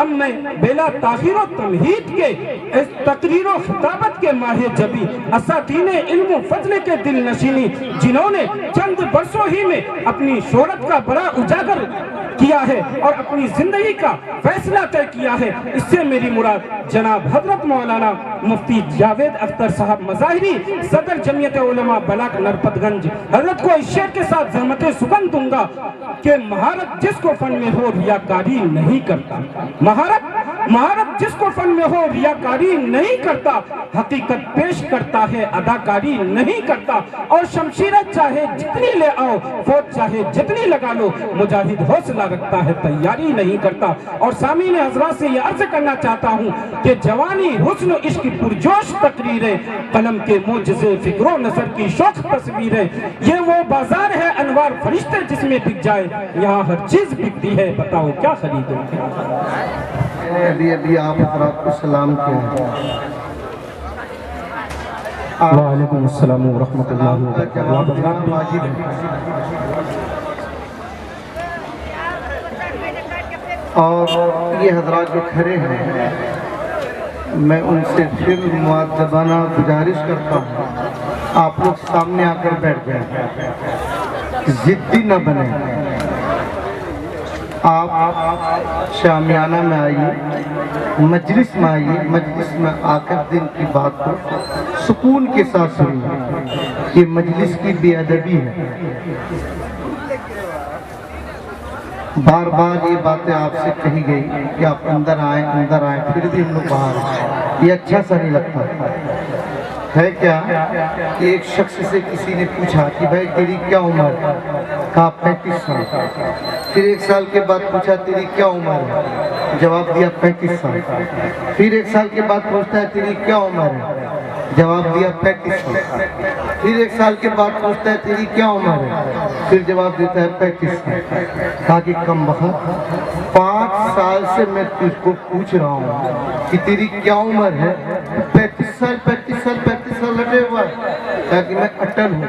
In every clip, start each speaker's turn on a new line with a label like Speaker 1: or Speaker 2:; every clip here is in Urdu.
Speaker 1: اب میں بلا تاخیر و تمہید کے اس تقریر و خطابت کے ماہ جبی اساتین علم و فضل کے دل نشینی جنہوں نے چند برسوں ہی میں اپنی شہرت کا بڑا اجاگر کیا ہے اور اپنی زندگی کا فیصلہ طے کیا ہے، اس سے میری مراد جناب حضرت مولانا مفتی جاوید اختر صاحب مظاہری صدر جمعیت علماء بلاک نرپت گنج حضرت کو اس شعر کے ساتھ زحمت سکن دوں گا کہ مہارت جس کو فن میں ہو ریاکاری نہیں کرتا، مہارت جس کو فن میں ہو ریاکاری نہیں کرتا، حقیقت پیش کرتا ہے اداکاری نہیں کرتا، اور شمشیرت چاہے جتنی لے آؤ فوج چاہے جتنی لگا لو مجاہد حوصلہ رکھتا ہے تیاری نہیں کرتا۔ اور سامعین حضرات سے یہ عرض کرنا چاہتا ہوں کہ جوانی حسن و عشق پرجوش تقریریں، قلم کے معجزے فکر و نظر کی شوق تصویریں، یہ وہ بازار ہے انوار فرشتے جس میں بک جائے، یہاں ہر چیز بکتی ہے بتاؤ کیا خریدو۔
Speaker 2: ابھی آپ حضرات کو سلام کیا
Speaker 1: وعلیکم السلام ورحمۃ اللہ وبرکاتہ۔
Speaker 2: اور یہ حضرات جو کھڑے ہیں میں ان سے پھر مؤدبانہ گزارش کرتا ہوں آپ لوگ سامنے آ کر بیٹھ جائیں، ضدی نہ بنیں، آپ شامیانہ میں آئیے، مجلس میں آئیے، مجلس میں آ کر دن کی بات کو سکون کے ساتھ سنیے، یہ مجلس کی بے ادبی ہے۔ بار بار یہ باتیں آپ سے کہی گئی کہ آپ اندر آئیں پھر بھی ہم لوگ باہر آئیں، یہ اچھا سا نہیں لگتا ہے۔ کیا کہ ایک شخص سے کسی نے پوچھا کہ بھائی تیری کیا عمر ہے؟ کہا 35 سال۔ پھر 1 سال کے بعد پوچھا تیری کیا عمر ہے؟ جواب دیا 35 سال۔ پھر 1 سال کے بعد پوچھتا ہے تیری کیا عمر ہے؟ جواب دیا 35 سال۔ پھر 1 سال کے بعد پوچھتا ہے تیری کیا عمر ہے؟ پھر جواب دیتا ہے 35 سال۔ کہا کہ کم بخت 5 سال سے میں تجھ کو پوچھ رہا ہوں کہ تیری کیا عمر ہے، 35 سال لٹے ہوا ہے۔ کہا کہ میں اٹل ہوں،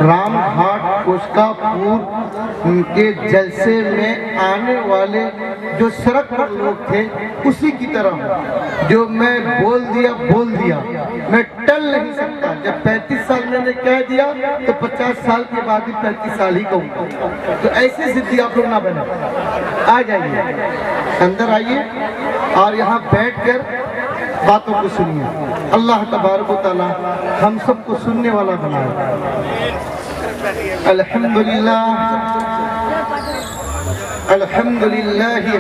Speaker 2: رام گھاٹ کوشکا پور کے جلسے میں آنے والے جو سڑک پر لوگ تھے اسی کی طرح ہوں، جو میں بول دیا میں ٹل نہیں سکتا۔ جب 35 سال میں نے کہہ دیا تو 50 سال کے بعد بھی 35 سال ہی کہوں گا۔ تو ایسے ضدی آپ لوگ نہ بنے، آ جائیے اندر آئیے اور یہاں بیٹھ کر باتوں کو سنیے۔ اللہ تبارک و تعالی ہم سب کو سننے والا بنائے۔ الحمدللہ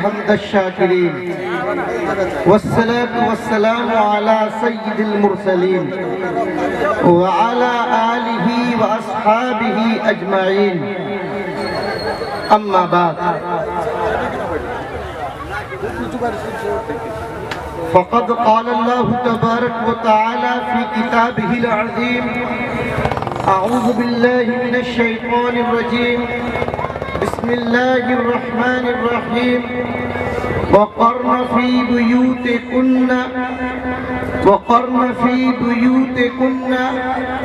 Speaker 2: حمد الشاکرین والصلاة والسلام على سید المرسلین وعلى آلہ واصحابہ اجمعین، اما بعد فقد قال اللہ تبارک و تعالی فی کتابہ العظیم اعوذ باللہ من الشیطان الرجیم بسم اللہ الرحمن الرحیم وقرن فی بیوتکن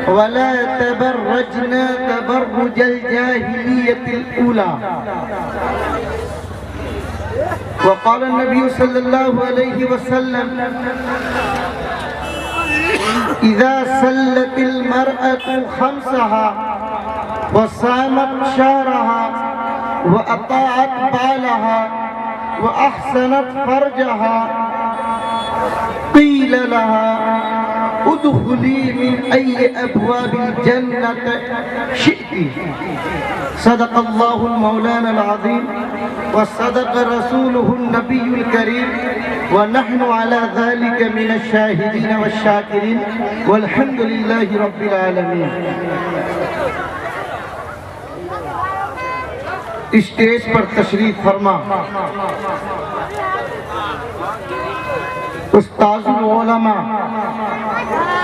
Speaker 2: ولا تبرجن تبرج الجاہلیت الاولی۔ وقال النبی صلی اللہ علیہ وسلم اذا سلت المرأة خمسها وصامت شهرها وأطاعت بالها وأحسنت فرجها قيل لها ادخلي من أي أبواب الجنة شئت۔ صدق الله المولانا العظيم وصدق رسوله النبي الكريم ونحن على ذلك من الشاهدين والشاكرين والحمد لله رب العالمين۔ اسٹیج پر تشریف فرما استاذ العلماء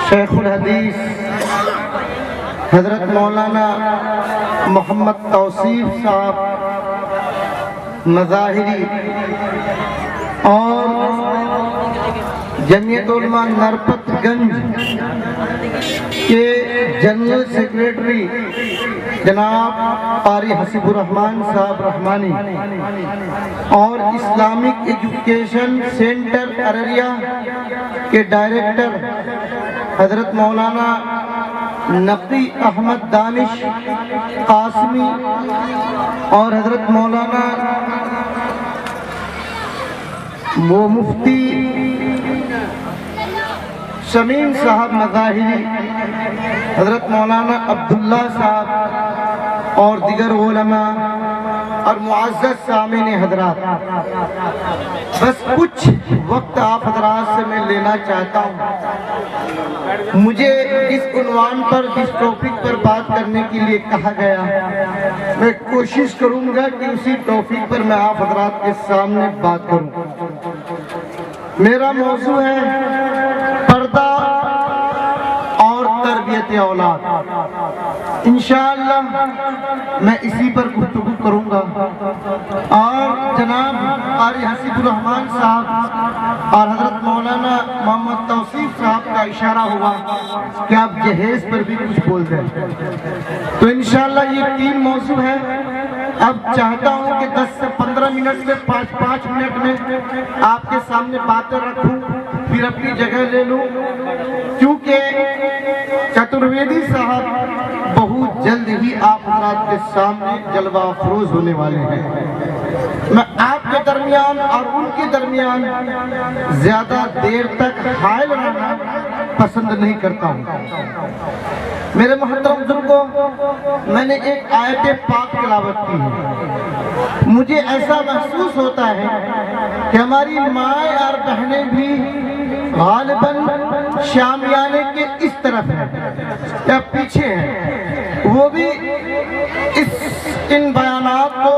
Speaker 2: شیخ الحدیث حضرت مولانا محمد توصیف صاحب مظاہری اور جمعیت علماء نرپت گنج کے جنرل سیکریٹری جناب قاری حسیب الرحمان صاحب رحمانی اور اسلامک ایجوکیشن سینٹر ارریا کے ڈائریکٹر حضرت مولانا نقی احمد دانش قاسمی اور حضرت مولانا وہ مفتی شمیم صاحب مظاہری، حضرت مولانا عبداللہ صاحب اور دیگر علماء اور معزز سامعین حضرات، بس کچھ وقت آپ حضرات سے میں لینا چاہتا ہوں۔ مجھے اس عنوان پر جس ٹاپک پر بات کرنے کے لیے کہا گیا، میں کوشش کروں گا کہ اسی ٹاپک پر میں آپ حضرات کے سامنے بات کروں۔ میرا موضوع ہے پردہ اور تربیت اولاد۔ انشاءاللہ میں اسی پر گفتگو کروں گا، اور جناب قاری حسیب الرحمان صاحب اور حضرت مولانا محمد توصیف صاحب کا اشارہ ہوا کہ آپ جہیز پر بھی کچھ بول دیں، تو انشاءاللہ یہ 3 موضوع ہے۔ اب چاہتا ہوں کہ 10 سے 15 منٹ سے 5 منٹ میں آپ کے سامنے باتیں رکھوں، پھر اپنی جگہ لے لوں، کیونکہ چترویدی صاحب بہت جلد ہی آپ حضرات کے سامنے جلوہ افروز ہونے والے ہیں۔ میں آپ کے درمیان اور ان کے درمیان زیادہ دیر تک حائل رہنا پسند نہیں کرتا ہوں۔ میرے محترم بزرگوں، میں نے ایک آیت پاک تلاوت کی ہے۔ مجھے ایسا محسوس ہوتا ہے کہ ہماری مائیں اور بہنیں بھی غالباً شامیانے کے اس طرف ہیں یا پیچھے ہیں، وہ بھی ان بیانات کو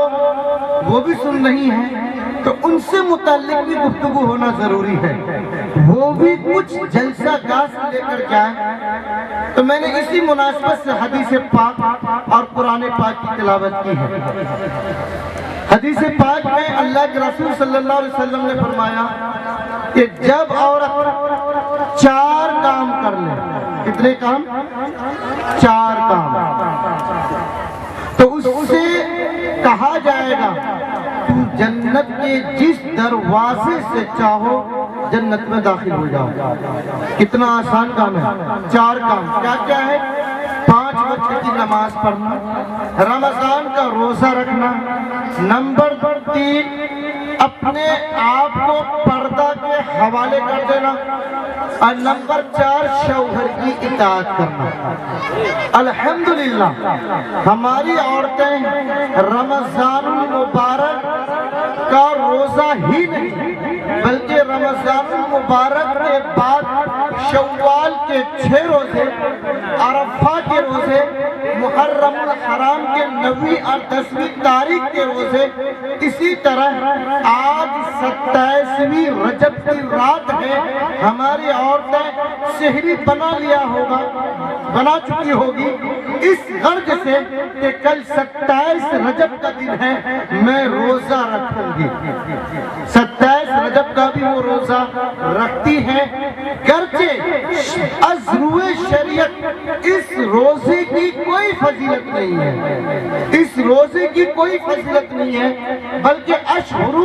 Speaker 2: وہ بھی سن رہی ہیں، تو ان سے متعلق بھی گفتگو ہونا ضروری ہے، وہ بھی کچھ جلسہ گاہ سے لے کر جائیں۔ تو میں نے اسی مناسبت سے حدیث پاک اور قرآن پاک کی تلاوت کی ہے۔ حدیث پاک میں اللہ کے رسول صلی اللہ علیہ وسلم نے فرمایا کہ جب عورت 4 کام کر لے، کتنے کام؟ 4 کام، تو اس سے کہا جائے گا تم جنت کے جس دروازے سے چاہو جنت میں داخل ہو جاؤ۔ کتنا آسان کام ہے، 4 کام۔ کیا کیا ہے؟ 5 وقت کی نماز پڑھنا، رمضان کا روزہ رکھنا، نمبر 3 اپنے آپ کو پردہ کے حوالے کر دینا، اور نمبر 4 شوہر کی اطاعت کرنا۔ الحمدللہ ہماری عورتیں رمضان المبارک کا روزہ ہی نہیں بلکہ رمضان المبارک کے بعد شوال کے 6 روزے، عرفہ کے روزے، محرم الحرام کے 9ویں اور 10ویں تاریخ کے روزے، اسی طرح آج 27ویں رجب کی رات ہے، ہماری عورتیں سحری بنا لیا ہوگا، بنا چکی ہوگی اس غرض سے کہ کل 27 رجب کا دن ہے، میں روزہ رکھوں گی۔ 27 رجب کا بھی وہ روزہ رکھتی ہیں، گرچہ از روئے شریعت اس روزے کی کوئی فضیلت نہیں ہے، اس روزے کی کوئی فضیلت نہیں ہے، بلکہ اشہر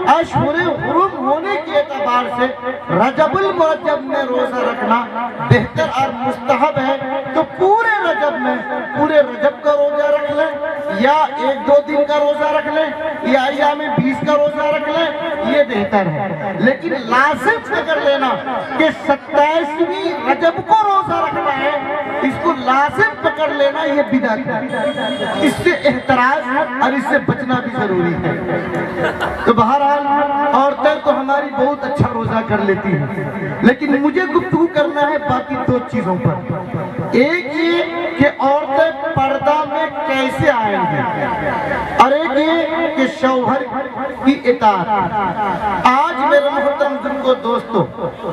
Speaker 2: حرم ہونے کے اعتبار سے رجب المرجب میں روزہ رکھنا بہتر اور مستحب ہے۔ تو پورے رجب میں پورے رجب کا روزہ رکھ لیں، یا 1-2 دن کا روزہ رکھ لیں، یا ایام 20 کا روزہ رکھ لیں، یہ بہتر ہے۔ لیکن لازم فکر لینا کہ 27ویں رجب کو روزہ رکھنا ہے، اس کو لازم پکڑ لینا، یہ بدعت ہے۔ اس سے احتراز اور اس سے بچنا بھی ضروری ہے۔ تو بہرحال عورتیں تو ہماری بہت اچھا روزہ کر لیتی ہیں، لیکن مجھے گفتگو کرنا ہے باقی 2 چیزوں پر۔ ایک یہ کہ عورتیں پردہ میں کیسے آئیں گی، اور ایک یہ کہ شوہر کی اطاعت۔ آج میرے محترم بزرگوں دوستو،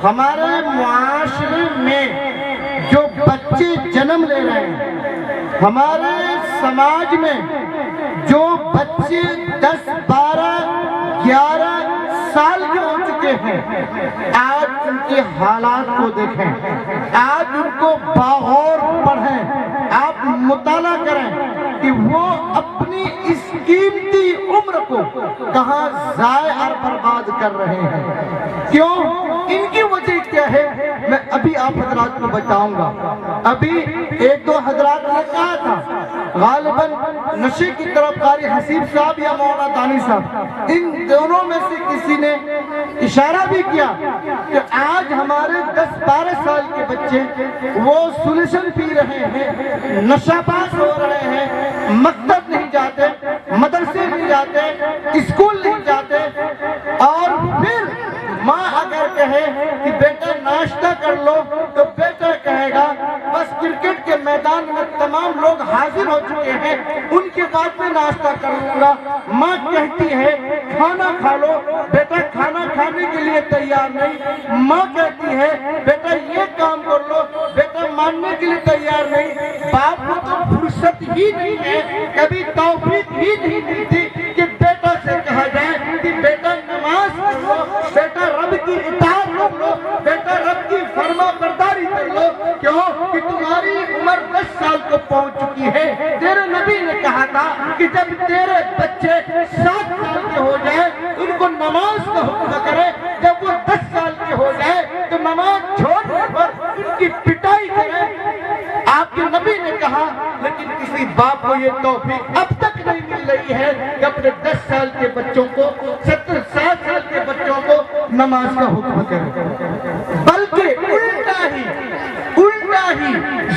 Speaker 2: ہمارے معاشرے میں جو بچے جنم لے رہے ہیں، ہمارے سماج میں جو بچے 10 12 11 سال کے ہو چکے چکے ہیں، آج ان کے حالات کو دیکھیں، آج ان کو باغور پڑھیں، آپ مطالعہ کریں کہ وہ اپنی اس قیمتی عمر کو کہاں ضائع اور برباد کر رہے ہیں۔ کیوں؟ ان کی وجہ کیا ہے میں ابھی آپ حضرات کو بتاؤں گا۔ ابھی ایک دو حضرات نے کہا تھا، غالباً نشے کی طرف قاری حسیب صاحب یا مولانا دانی صاحب، ان دونوں میں سے کسی نے اشارہ بھی کیا کہ آج ہمارے 10-12 سال کے بچے وہ سولوشن پی رہے ہیں، نشہ باز ہو رہے ہیں، مکتب نہیں جاتے، مدرسے نہیں جاتے، اسکول نہیں جاتے، اور پھر ماں اگر کہے کہ بیٹا ناشتہ کر لو تو بیٹا کہے گا بس کرکٹ کے میدان میں تمام لوگ حاضر ہو چکے ہیں، ان کے بعد میں ناشتہ کر لوں گا۔ ماں کہتی ہے کھانا کھا لو، بیٹا کھانا کھانے کے لیے تیار نہیں۔ ماں کہتی ہے بیٹا یہ کام کر لو، بیٹا ماننے کے لیے تیار نہیں۔ باپ کو تو فرصت ہی نہیں ہے، کبھی توفیق ہی نہیں ملتی کہ بیٹا سے کہا جائے کہ بیٹا نماز پڑھ لو، بیٹا رب کی اطاعت کر لو، بیٹا رب کی فرما برداری کر لو۔ کیوں کہ تمہاری عمر 10 سال کو پہنچ چکی ہے۔ تیرے نبی نے کہا تھا کہ جب تیرے بچے 7 سال کے ہو جائے ان کو نماز کا حکم کرے، جب وہ 10 سال کے ہو جائے تو نماز چھوڑنے پر ان کی پٹائی کرے۔ آپ کے نبی نے کہا، لیکن کسی باپ کو یہ توفیق اب تک نہیں مل رہی ہے کہ اپنے 10 سال کے بچوں کو، 60 سال کے بچوں کو نماز کا حکم کرے، بلکہ الٹا ہی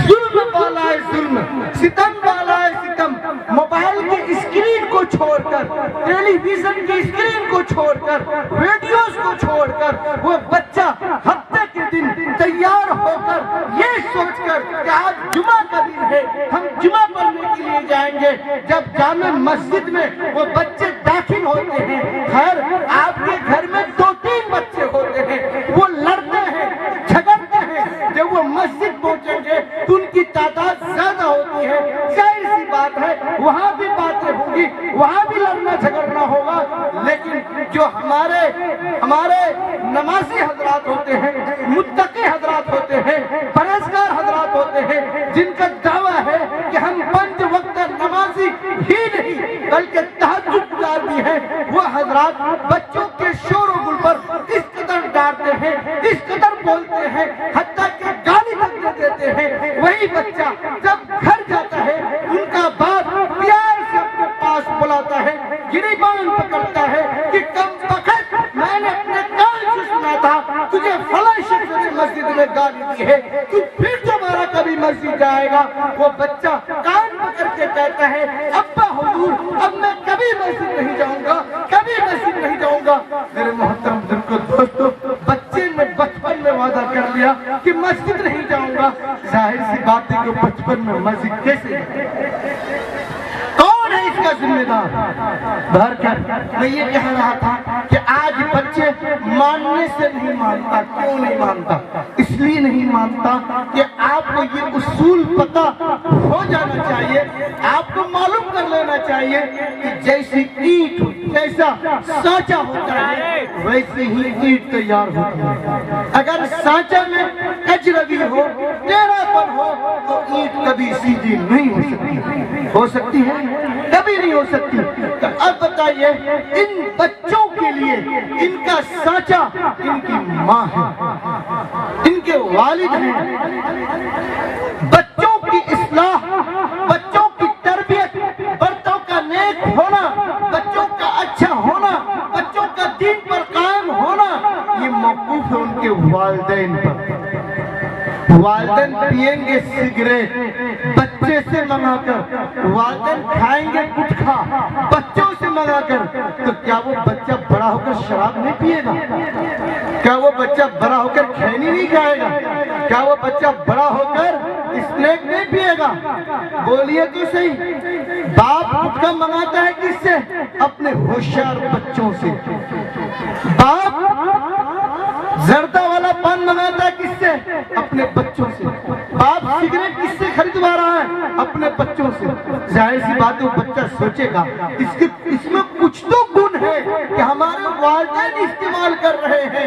Speaker 2: ظلم والا ہے ظلم، ستم والا ہے ستم۔ موبائل کی اسکرین کو چھوڑ کر، ٹیلی ویژن کی اسکرین کو چھوڑ کر، ویڈیوز کو چھوڑ کر وہ بچہ ہفتے کے دن تیار ہو کر یہ سوچ کر کہ آج جمعہ کا دن ہے، ہم جمعہ پڑھنے کے لیے جائیں گے، جب جامع مسجد میں وہ بچے داخل ہوتے ہیں، خیر آپ کے گھر میں 2-3 بچے ہوتے ہیں، وہ لڑتے ہیں، جھگڑتے ہیں، جب وہ مسجد پہنچیں گے تو ان کی تعداد زیادہ ہوتی ہے، ظاہر سی بات ہے وہاں بھی باتیں ہوں گی، وہاں بھی لڑنا جھگڑنا ہوگا۔ لیکن جو ہمارے نمازی حضرات ہوتے ہیں، متقی حضرات ہوتے ہیں، پرہیزگار حضرات ہوتے ہیں، جن کا دعویٰ ہے کہ ہم 5 وقت نمازی ہی نہیں بلکہ تہجد گزار بھی ہیں، وہ حضرات بچوں کے شور و گل پر اس قدر ڈانٹتے ہیں، اس قدر بولتے ہیں، حتیٰ کہ گالی تک دے دیتے ہیں۔ وہی بچہ جب گھر جاتا ہے ان کا باپ پیار سے اپنے پاس بلاتا ہے، گریبان پکڑتا ہے کہ کم بخت میں نے اپنے کان سے سنا تھا تجھے فلاں شخص نے مسجد میں گالی دی ہے، تو پھر دوبارہ کبھی مسجد جائے گا۔ وہ بچہ کان پکڑ کے کہتا ہے ابا حضور اب میں کبھی مسجد نہیں جاؤں گا، کبھی مسجد نہیں جاؤں گا۔ میرے محترم دل کو دوستو، بچے نے بچپن میں وعدہ کر لیا کہ مسجد نہیں جاؤں گا، ظاہر سی بات ہے کہ بچپن میں مسجد کیسے جائے؟ کون ہے اس کا ذمہ دار؟ بہرکیف میں یہ کہہ رہا تھا کہ آج بچے ماننے سے نہیں مانتا۔ کیوں نہیں مانتا؟ اس لیے نہیں مانتا کہ آپ کو یہ اصول پتہ ہو جانا چاہیے، آپ کو معلوم کر لینا چاہیے کہ جیسی اینٹ جیسا سانچہ ہوتا ہے ویسے ہی اینٹ تیار ہوتی ہے۔ اگر سانچہ میں کجروی ہو، ٹیڑھا پن ہو تو اینٹ کبھی سیدھی نہیں ہو سکتی۔ ہو سکتی ہے؟ کبھی نہیں ہو سکتی۔ تو اب بتائیے ان بچوں کے لیے ان کا سانچہ ان کی ماں ہے، ان کے والد ہیں۔ بچوں کی اصلاح، بچوں کی تربیت، بچوں کا نیک ہونا، بچوں کا اچھا ہونا، بچوں کا دین پر قائم ہونا، یہ موقوف ہے ان کے والدین پر۔ والدین پیئیں گے سگریٹ بچے سے منگا کر، والدین کھائیں گے گٹکھا بچوں سے منگا کر، تو کیا وہ بچہ بڑا ہو کر شراب نہیں پیے گا؟ کیا وہ بچہ بڑا ہو کر کھینی نہیں کھائے گا؟ کیا وہ بچہ بڑا ہو کر اسنیک نہیں پیے گا؟ بولیے تو صحیح۔ باپ گٹکھا منگاتا ہے کس سے؟ اپنے ہوشیار بچوں سے۔ باپ زردہ والا پان منگاتا ہے کس سے؟ اپنے بچوں سے۔ باپ سگریٹ کس سے خریدوا رہا ہے؟ اپنے بچوں سے۔ ظاہر سی بات ہے وہ بچہ سوچے گا اس میں کچھ تو گن ہے کہ ہمارے والدین استعمال کر رہے ہیں،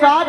Speaker 2: 7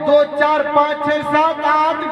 Speaker 2: 2, 4, 5, 6, 7, 8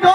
Speaker 2: 2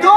Speaker 2: 2